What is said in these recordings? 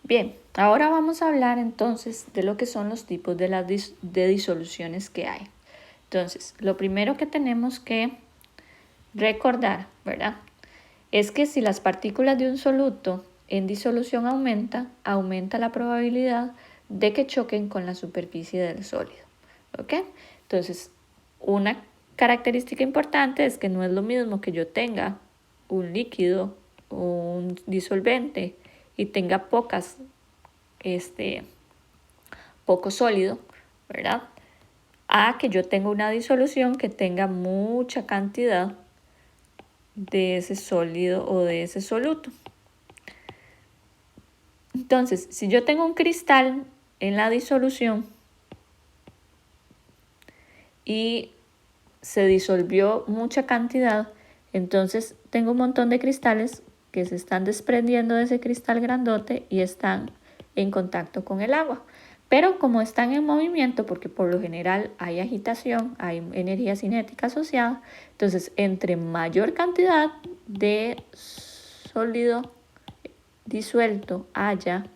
Bien, ahora vamos a hablar entonces de lo que son los tipos de disoluciones que hay. Entonces, lo primero que tenemos que recordar, ¿verdad? Es que si las partículas de un soluto en disolución aumenta la probabilidad de que choquen con la superficie del sólido. ¿Ok? Entonces, una característica importante es que no es lo mismo que yo tenga un líquido o un disolvente y tenga poco sólido, ¿verdad? A que yo tenga una disolución que tenga mucha cantidad de ese sólido o de ese soluto. Entonces, si yo tengo un cristal en la disolución y se disolvió mucha cantidad, entonces tengo un montón de cristales que se están desprendiendo de ese cristal grandote y están en contacto con el agua. Pero como están en movimiento, porque por lo general hay agitación, hay energía cinética asociada, entonces entre mayor cantidad de sólido disuelto haya,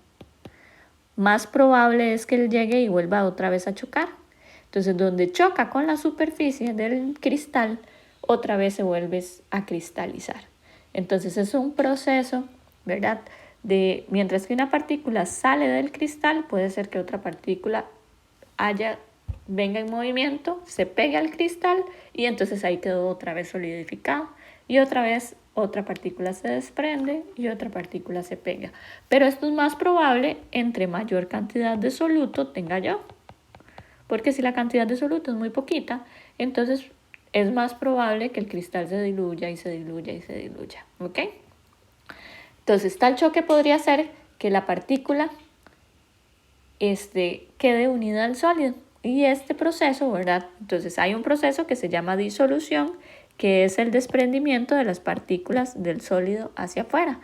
más probable es que él llegue y vuelva otra vez a chocar. Entonces, donde choca con la superficie del cristal, otra vez se vuelve a cristalizar. Entonces, es un proceso, ¿verdad? Mientras que una partícula sale del cristal, puede ser que otra partícula venga en movimiento, se pegue al cristal y entonces ahí quedó otra vez solidificado. Y otra vez otra partícula se desprende y otra partícula se pega. Pero esto es más probable entre mayor cantidad de soluto tenga yo. Porque si la cantidad de soluto es muy poquita, entonces es más probable que el cristal se diluya y se diluya y se diluya. ¿Ok? Entonces, tal choque podría ser que la partícula quede unida al sólido. Y este proceso, ¿verdad? Entonces hay un proceso que se llama disolución, que es el desprendimiento de las partículas del sólido hacia afuera,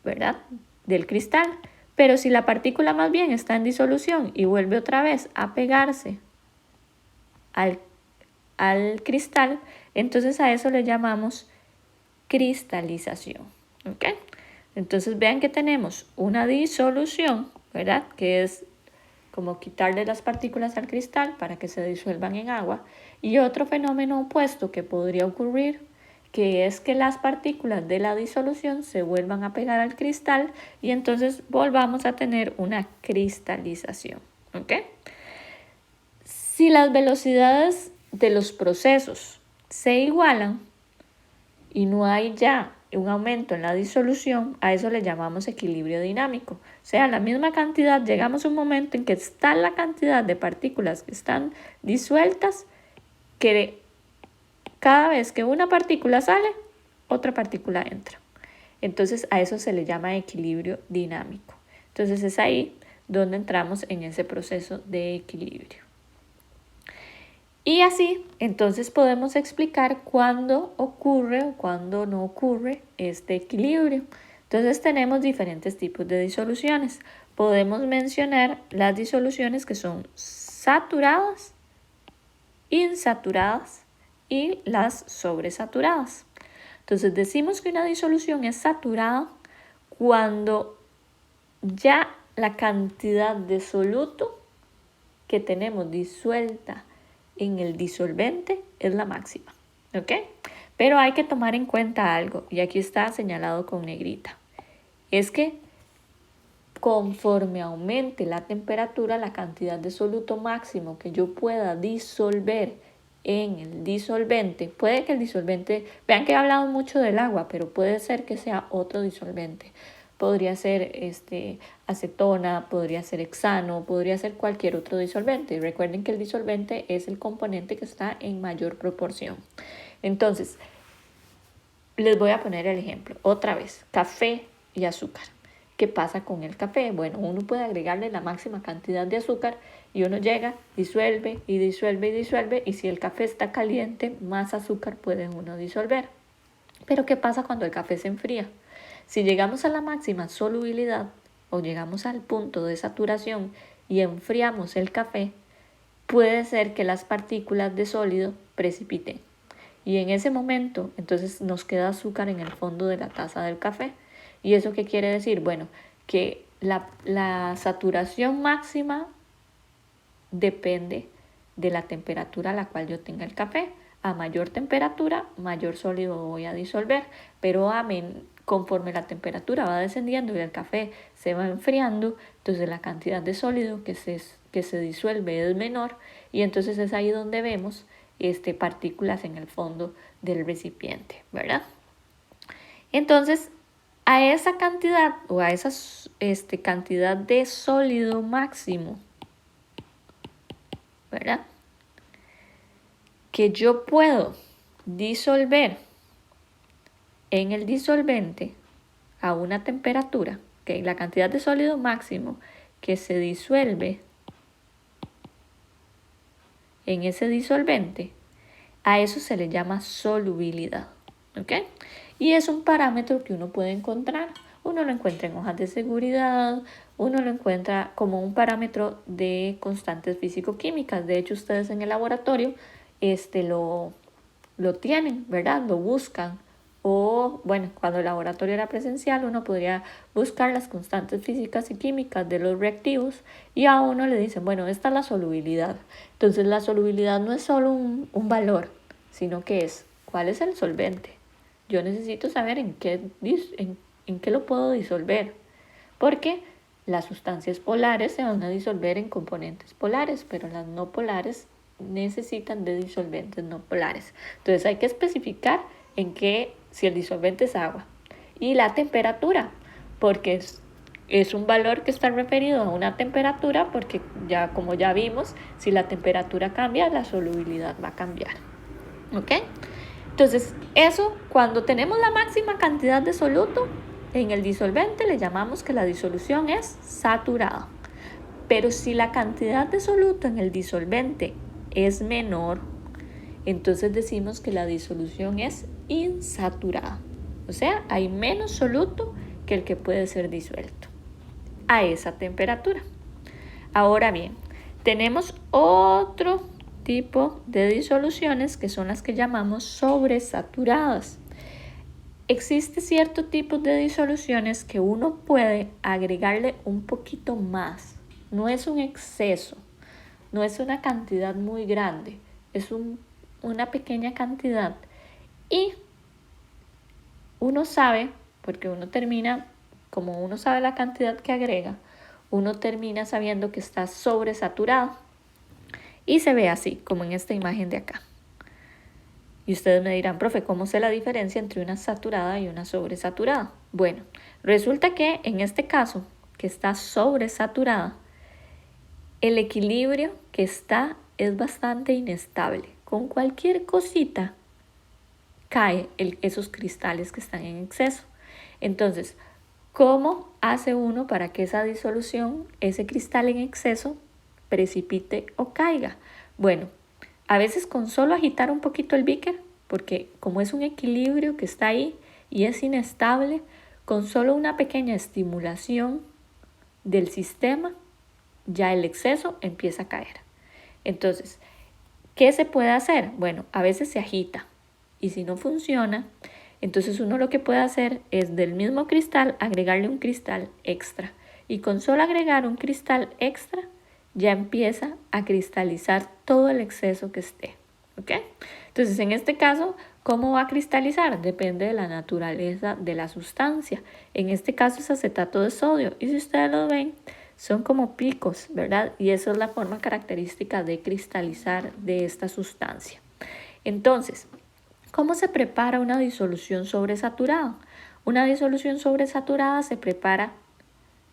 ¿verdad? Del cristal. Pero si la partícula más bien está en disolución y vuelve otra vez a pegarse al cristal, entonces a eso le llamamos cristalización. ¿Ok? Entonces vean que tenemos una disolución, ¿verdad? Que es como quitarle las partículas al cristal para que se disuelvan en agua. Y otro fenómeno opuesto que podría ocurrir, que es que las partículas de la disolución se vuelvan a pegar al cristal y entonces volvamos a tener una cristalización. ¿Ok? Si las velocidades de los procesos se igualan y no hay ya un aumento en la disolución, a eso le llamamos equilibrio dinámico. O sea, la misma cantidad, llegamos a un momento en que está la cantidad de partículas que están disueltas, que cada vez que una partícula sale, otra partícula entra. Entonces a eso se le llama equilibrio dinámico. Entonces es ahí donde entramos en ese proceso de equilibrio. Y así, entonces podemos explicar cuándo ocurre o cuándo no ocurre este equilibrio. Entonces tenemos diferentes tipos de disoluciones. Podemos mencionar las disoluciones que son saturadas, insaturadas y las sobresaturadas. Entonces decimos que una disolución es saturada cuando ya la cantidad de soluto que tenemos disuelta en el disolvente es la máxima, ¿ok? Pero hay que tomar en cuenta algo, y aquí está señalado con negrita. Es que conforme aumente la temperatura, la cantidad de soluto máximo que yo pueda disolver en el disolvente, puede que el disolvente, vean que he hablado mucho del agua, pero puede ser que sea otro disolvente. Podría ser acetona, podría ser hexano, podría ser cualquier otro disolvente. Recuerden que el disolvente es el componente que está en mayor proporción. Entonces, les voy a poner el ejemplo. Otra vez, café y azúcar. ¿Qué pasa con el café? Bueno, uno puede agregarle la máxima cantidad de azúcar y uno llega, disuelve y disuelve y disuelve, y si el café está caliente, más azúcar puede uno disolver. Pero ¿qué pasa cuando el café se enfría? Si llegamos a la máxima solubilidad o llegamos al punto de saturación y enfriamos el café, puede ser que las partículas de sólido precipiten. Y en ese momento, entonces nos queda azúcar en el fondo de la taza del café. ¿Y eso qué quiere decir? Bueno, que la saturación máxima depende de la temperatura a la cual yo tenga el café. A mayor temperatura, mayor sólido voy a disolver, pero conforme la temperatura va descendiendo y el café se va enfriando, entonces la cantidad de sólido que se disuelve es menor, y entonces es ahí donde vemos partículas en el fondo del recipiente, ¿verdad? Entonces, a esa cantidad o a esa cantidad de sólido máximo, ¿verdad?, que yo puedo disolver en el disolvente a una temperatura, que la cantidad de sólido máximo que se disuelve en ese disolvente, a eso se le llama solubilidad, ¿ok? Y es un parámetro que uno puede encontrar. Uno lo encuentra en hojas de seguridad, uno lo encuentra como un parámetro de constantes físico-químicas. De hecho, ustedes en el laboratorio lo tienen, ¿verdad? Lo buscan. O, bueno, cuando el laboratorio era presencial, uno podría buscar las constantes físicas y químicas de los reactivos y a uno le dicen, bueno, esta es la solubilidad. Entonces, la solubilidad no es solo un valor, sino que es, ¿cuál es el solvente? Yo necesito saber en qué lo puedo disolver, porque las sustancias polares se van a disolver en componentes polares, pero las no polares necesitan de disolventes no polares. Entonces hay que especificar si el disolvente es agua, y la temperatura, porque es un valor que está referido a una temperatura, porque como ya vimos, si la temperatura cambia, la solubilidad va a cambiar. ¿Ok? Entonces, eso, cuando tenemos la máxima cantidad de soluto en el disolvente, le llamamos que la disolución es saturada. Pero si la cantidad de soluto en el disolvente es menor, entonces decimos que la disolución es insaturada. O sea, hay menos soluto que el que puede ser disuelto a esa temperatura. Ahora bien, tenemos otro tipo de disoluciones que son las que llamamos sobresaturadas. Existe cierto tipo de disoluciones que uno puede agregarle un poquito más. No es un exceso, no es una cantidad muy grande, es una pequeña cantidad. Y uno sabe, porque como uno sabe la cantidad que agrega, uno termina sabiendo que está sobresaturado. Y se ve así, como en esta imagen de acá. Y ustedes me dirán, profe, ¿cómo sé la diferencia entre una saturada y una sobresaturada? Bueno, resulta que en este caso, que está sobresaturada, el equilibrio que está es bastante inestable. Con cualquier cosita cae esos cristales que están en exceso. Entonces, ¿cómo hace uno para que esa disolución, ese cristal en exceso, precipite o caiga? Bueno, a veces con solo agitar un poquito el beaker, porque como es un equilibrio que está ahí y es inestable, con solo una pequeña estimulación del sistema, ya el exceso empieza a caer. Entonces, ¿qué se puede hacer? Bueno, a veces se agita y si no funciona, entonces uno lo que puede hacer es del mismo cristal agregarle un cristal extra. Y con solo agregar un cristal extra, ya empieza a cristalizar todo el exceso que esté. ¿Ok? Entonces, en este caso, ¿cómo va a cristalizar? Depende de la naturaleza de la sustancia. En este caso es acetato de sodio. Y si ustedes lo ven, son como picos, ¿verdad? Y esa es la forma característica de cristalizar de esta sustancia. Entonces, ¿cómo se prepara una disolución sobresaturada? Una disolución sobresaturada se prepara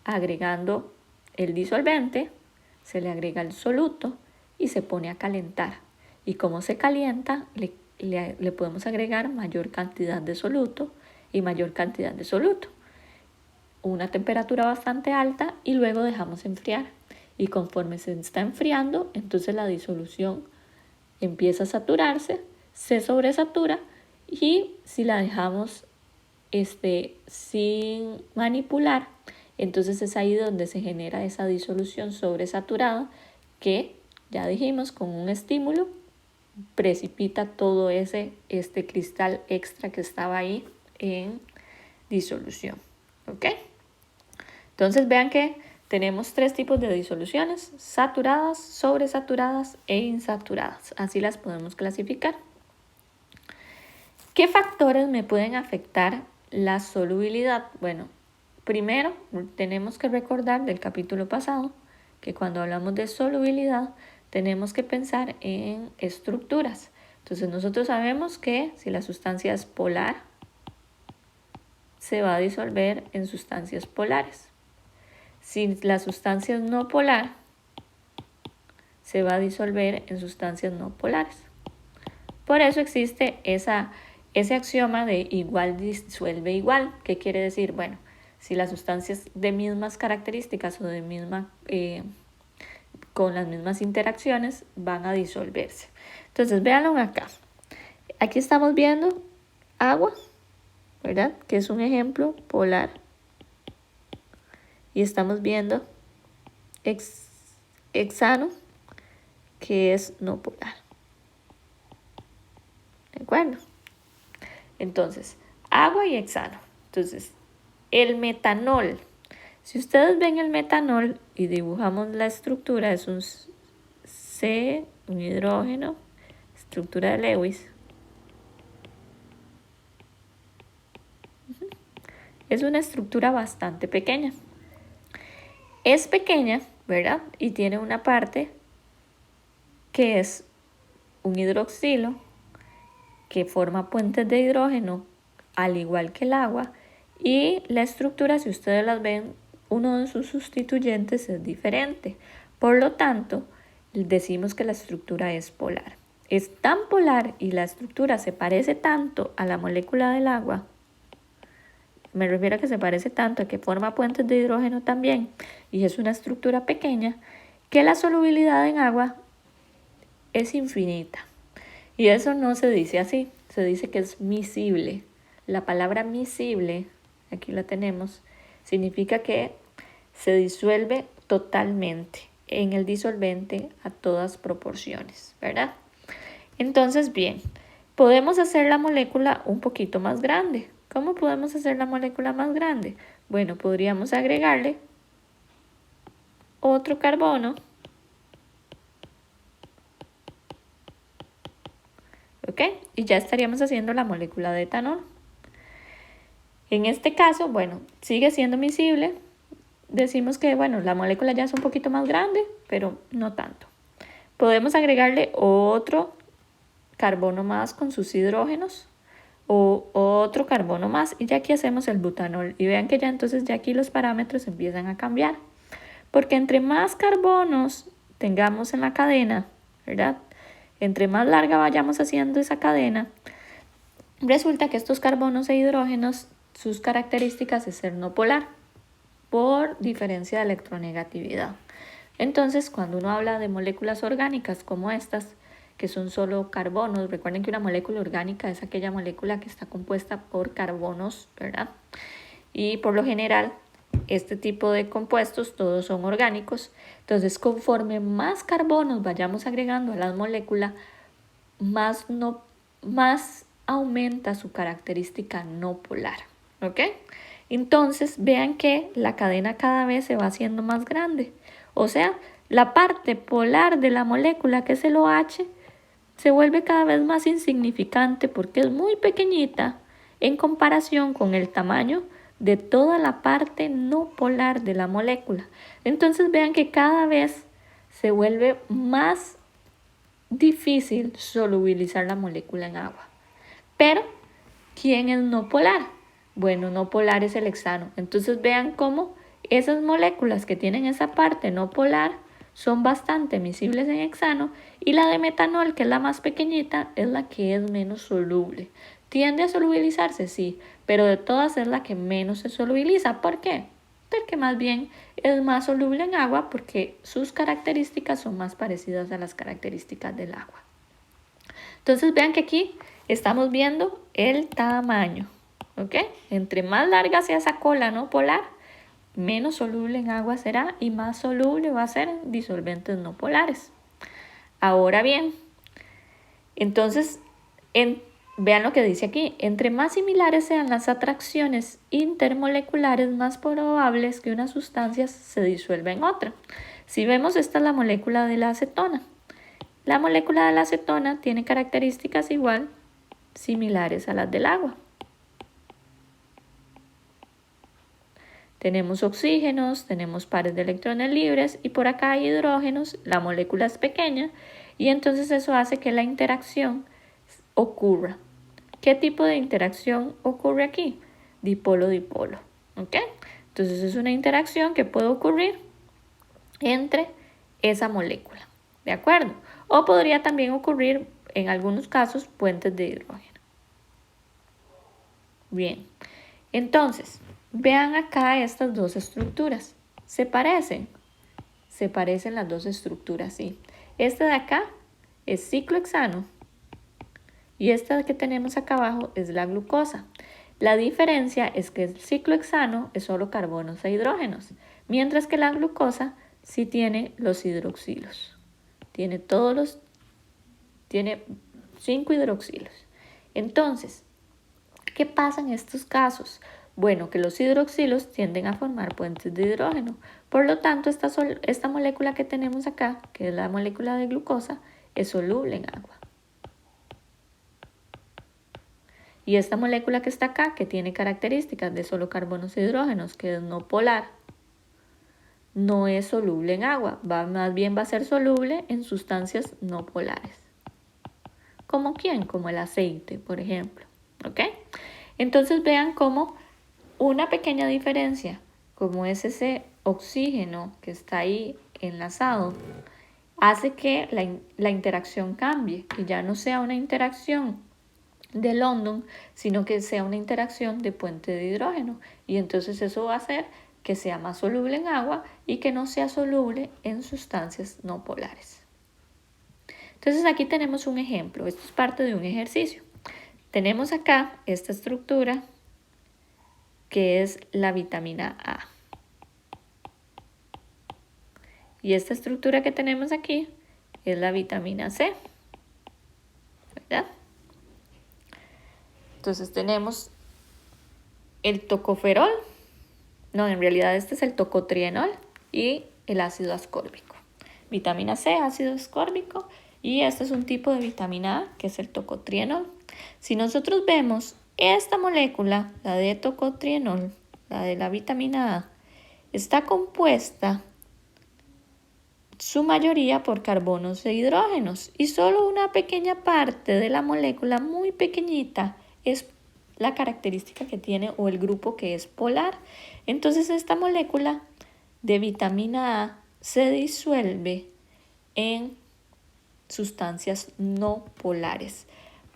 agregando el disolvente, se le agrega el soluto y se pone a calentar. Y como se calienta, le podemos agregar mayor cantidad de soluto y mayor cantidad de soluto. Una temperatura bastante alta y luego dejamos enfriar. Y conforme se está enfriando, entonces la disolución empieza a saturarse, se sobresatura y si la dejamos sin manipular, entonces es ahí donde se genera esa disolución sobresaturada que, ya dijimos, con un estímulo precipita todo este cristal extra que estaba ahí en disolución. ¿Ok? Entonces vean que tenemos 3 tipos de disoluciones: saturadas, sobresaturadas e insaturadas. Así las podemos clasificar. ¿Qué factores me pueden afectar la solubilidad? Bueno, primero tenemos que recordar del capítulo pasado que cuando hablamos de solubilidad tenemos que pensar en estructuras. Entonces nosotros sabemos que si la sustancia es polar, se va a disolver en sustancias polares. Si la sustancia es no polar, se va a disolver en sustancias no polares. Por eso existe ese axioma de igual disuelve igual. ¿Qué quiere decir? Bueno, si las sustancias de mismas características o con las mismas interacciones van a disolverse. Entonces, véanlo acá. Aquí estamos viendo agua, ¿verdad? Que es un ejemplo polar. Y estamos viendo hexano, que es no polar. ¿De acuerdo? Entonces, agua y hexano. Entonces, el metanol. Si ustedes ven el metanol y dibujamos la estructura, es un C, un hidrógeno, estructura de Lewis. Es una estructura bastante pequeña. Es pequeña, ¿verdad? Y tiene una parte que es un hidroxilo que forma puentes de hidrógeno, al igual que el agua, y la estructura, si ustedes las ven, uno de sus sustituyentes es diferente. Por lo tanto, decimos que la estructura es polar. Es tan polar y la estructura se parece tanto a la molécula del agua, me refiero a que se parece tanto, a que forma puentes de hidrógeno también, y es una estructura pequeña, que la solubilidad en agua es infinita. Y eso no se dice así, se dice que es miscible. La palabra miscible, aquí la tenemos, significa que se disuelve totalmente en el disolvente a todas proporciones, ¿verdad? Entonces, bien, podemos hacer la molécula un poquito más grande. ¿Cómo podemos hacer la molécula más grande? Bueno, podríamos agregarle otro carbono. ¿Ok? Y ya estaríamos haciendo la molécula de etanol. En este caso, bueno, sigue siendo miscible. Decimos que, bueno, la molécula ya es un poquito más grande, pero no tanto. Podemos agregarle otro carbono más con sus hidrógenos o otro carbono más y ya aquí hacemos el butanol. Y vean que ya entonces ya aquí los parámetros empiezan a cambiar. Porque entre más carbonos tengamos en la cadena, ¿verdad? Entre más larga vayamos haciendo esa cadena, resulta que estos carbonos e hidrógenos, sus características es ser no polar por diferencia de electronegatividad. Entonces, cuando uno habla de moléculas orgánicas como estas, que son solo carbonos, recuerden que una molécula orgánica es aquella molécula que está compuesta por carbonos, ¿verdad? Y por lo general, este tipo de compuestos todos son orgánicos. Entonces, conforme más carbonos vayamos agregando a la molécula, más aumenta su característica no polar, ¿ok? Entonces, vean que la cadena cada vez se va haciendo más grande. O sea, la parte polar de la molécula, que es el OH, se vuelve cada vez más insignificante porque es muy pequeñita en comparación con el tamaño de toda la parte no polar de la molécula. Entonces vean que cada vez se vuelve más difícil solubilizar la molécula en agua. Pero, ¿quién es no polar? Bueno, no polar es el hexano. Entonces vean cómo esas moléculas que tienen esa parte no polar son bastante miscibles en hexano y la de metanol, que es la más pequeñita, es la que es menos soluble. ¿Tiende a solubilizarse? Sí, pero de todas es la que menos se solubiliza. ¿Por qué? Porque más bien es más soluble en agua porque sus características son más parecidas a las características del agua. Entonces vean que aquí estamos viendo el tamaño, ¿ok? Entre más larga sea esa cola no polar, menos soluble en agua será y más soluble va a ser en disolventes no polares. Ahora bien, entonces vean lo que dice aquí. Entre más similares sean las atracciones intermoleculares, más probable es que una sustancia se disuelva en otra. Si vemos, esta es la molécula de la acetona. La molécula de la acetona tiene características igual, similares a las del agua. Tenemos oxígenos, tenemos pares de electrones libres y por acá hay hidrógenos, la molécula es pequeña y entonces eso hace que la interacción ocurra. ¿Qué tipo de interacción ocurre aquí? Dipolo-dipolo, ¿ok? Entonces es una interacción que puede ocurrir entre esa molécula, ¿de acuerdo? O podría también ocurrir en algunos casos puentes de hidrógeno. Bien, entonces vean acá estas dos estructuras. ¿Se parecen? Se parecen las dos estructuras, sí. Esta de acá es ciclohexano y esta que tenemos acá abajo es la glucosa. La diferencia es que el ciclohexano es solo carbonos e hidrógenos, mientras que la glucosa sí tiene los hidroxilos. Tiene 5 hidroxilos. Entonces, ¿qué pasa en estos casos? Bueno, que los hidroxilos tienden a formar puentes de hidrógeno. Por lo tanto, esta molécula que tenemos acá, que es la molécula de glucosa, es soluble en agua. Y esta molécula que está acá, que tiene características de solo carbonos e hidrógenos, que es no polar, no es soluble en agua. Más bien va a ser soluble en sustancias no polares. ¿Como quién? Como el aceite, por ejemplo. ¿Ok? Entonces vean cómo una pequeña diferencia, como es ese oxígeno que está ahí enlazado, hace que la interacción cambie y ya no sea una interacción de London, sino que sea una interacción de puente de hidrógeno. Y entonces eso va a hacer que sea más soluble en agua y que no sea soluble en sustancias no polares. Entonces aquí tenemos un ejemplo. Esto es parte de un ejercicio. Tenemos acá esta estructura que es la vitamina A. Y esta estructura que tenemos aquí es la vitamina C, ¿verdad? Entonces tenemos el tocoferol, no, en realidad este es el tocotrienol y el ácido ascórbico. Vitamina C, ácido ascórbico, y este es un tipo de vitamina A que es el tocotrienol. Si nosotros vemos esta molécula, la de tocotrienol, la de la vitamina A, está compuesta su mayoría por carbonos e hidrógenos y solo una pequeña parte de la molécula, muy pequeñita, es la característica que tiene o el grupo que es polar. Entonces esta molécula de vitamina A se disuelve en sustancias no polares,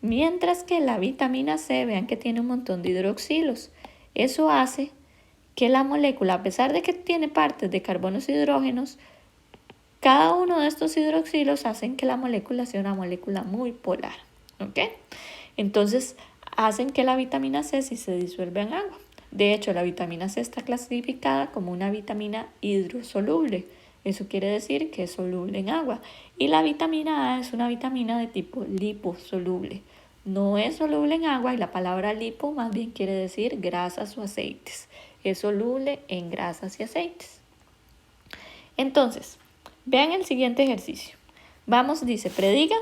mientras que la vitamina C, vean que tiene un montón de hidroxilos. Eso hace que la molécula, a pesar de que tiene partes de carbonos e hidrógenos, cada uno de estos hidroxilos hacen que la molécula sea una molécula muy polar, ¿ok? Entonces, hacen que la vitamina C sí se disuelva en agua. De hecho, la vitamina C está clasificada como una vitamina hidrosoluble. Eso quiere decir que es soluble en agua. Y la vitamina A es una vitamina de tipo liposoluble. No es soluble en agua y la palabra lipo más bien quiere decir grasas o aceites. Es soluble en grasas y aceites. Entonces, vean el siguiente ejercicio. Vamos, dice, prediga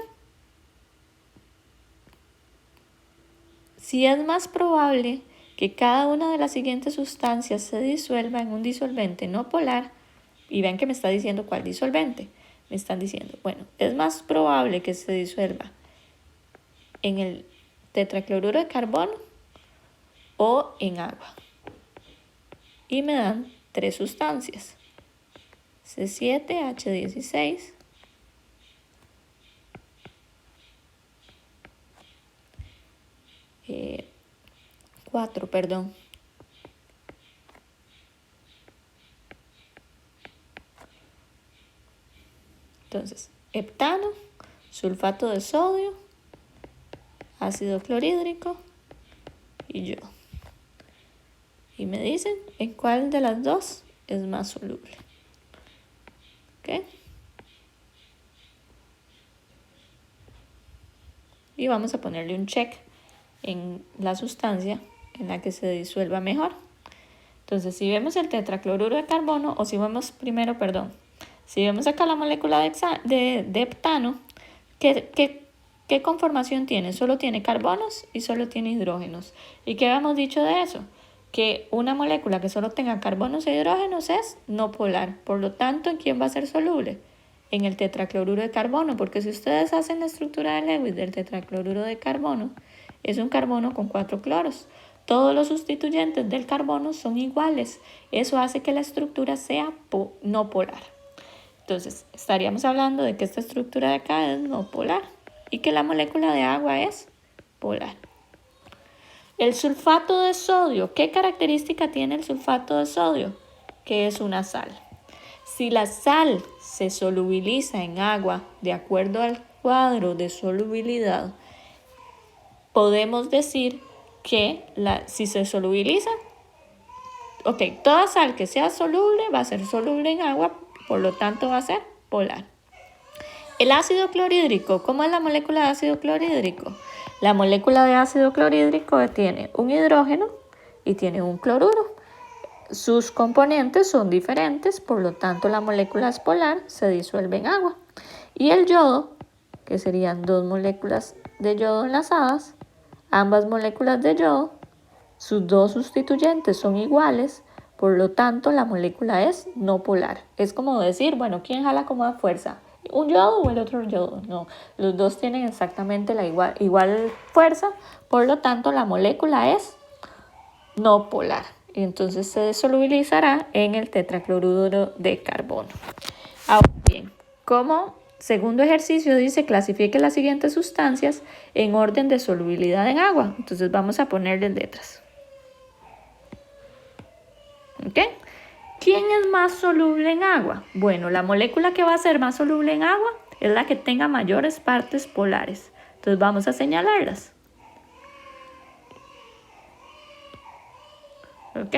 si es más probable que cada una de las siguientes sustancias se disuelva en un disolvente no polar. Y vean que me está diciendo cuál disolvente. Me están diciendo, bueno, es más probable que se disuelva en el tetracloruro de carbono o en agua. Y me dan 3 sustancias. C7H16, cuatro, perdón. Entonces, heptano, sulfato de sodio, ácido clorhídrico y yodo. Y me dicen en cuál de las dos es más soluble. ¿Ok? Y vamos a ponerle un check en la sustancia en la que se disuelva mejor. Entonces, si vemos el tetracloruro de carbono, o si vemos si vemos acá la molécula de heptano, ¿qué conformación tiene? Solo tiene carbonos y solo tiene hidrógenos. ¿Y qué habíamos dicho de eso? Que una molécula que solo tenga carbonos e hidrógenos es no polar. Por lo tanto, ¿en quién va a ser soluble? En el tetracloruro de carbono, porque si ustedes hacen la estructura de Lewis del tetracloruro de carbono, es un carbono con 4 cloros. Todos los sustituyentes del carbono son iguales. Eso hace que la estructura sea no polar. Entonces, estaríamos hablando de que esta estructura de acá es no polar y que la molécula de agua es polar. El sulfato de sodio. ¿Qué característica tiene el sulfato de sodio? Que es una sal. Si la sal se solubiliza en agua de acuerdo al cuadro de solubilidad, podemos decir que si se solubiliza, toda sal que sea soluble va a ser soluble en agua, por lo tanto va a ser polar. El ácido clorhídrico, ¿cómo es la molécula de ácido clorhídrico? La molécula de ácido clorhídrico tiene un hidrógeno y tiene un cloruro. Sus componentes son diferentes, por lo tanto la molécula es polar, se disuelve en agua. Y el yodo, que serían 2 moléculas de yodo enlazadas, ambas moléculas de yodo, sus 2 sustituyentes son iguales, por lo tanto la molécula es no polar. Es como decir, bueno, ¿quién jala con más fuerza? ¿Un yodo o el otro yodo? No, los dos tienen exactamente la igual fuerza, por lo tanto la molécula es no polar. Entonces se desolubilizará en el tetracloruro de carbono. Ahora bien, como segundo ejercicio dice, clasifique las siguientes sustancias en orden de solubilidad en agua. Entonces vamos a ponerle letras. ¿Ok? ¿Quién es más soluble en agua? Bueno, la molécula que va a ser más soluble en agua es la que tenga mayores partes polares. Entonces vamos a señalarlas. ¿Ok?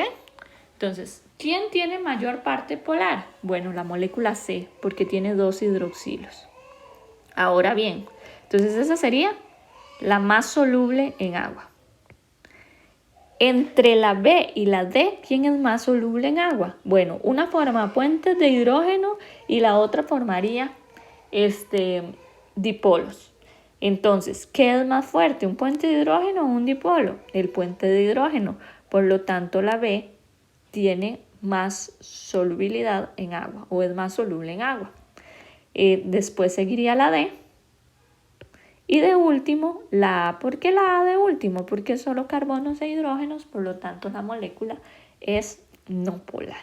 Entonces, ¿quién tiene mayor parte polar? Bueno, la molécula C, porque tiene 2 hidroxilos. Ahora bien, entonces esa sería la más soluble en agua. Entre la B y la D, ¿quién es más soluble en agua? Bueno, una forma puentes de hidrógeno y la otra formaría dipolos. Entonces, ¿qué es más fuerte? ¿Un puente de hidrógeno o un dipolo? El puente de hidrógeno. Por lo tanto, la B tiene más solubilidad en agua o es más soluble en agua. Después seguiría la D. Y de último, la A. ¿Por qué la A de último? Porque solo carbonos e hidrógenos, por lo tanto la molécula es no polar.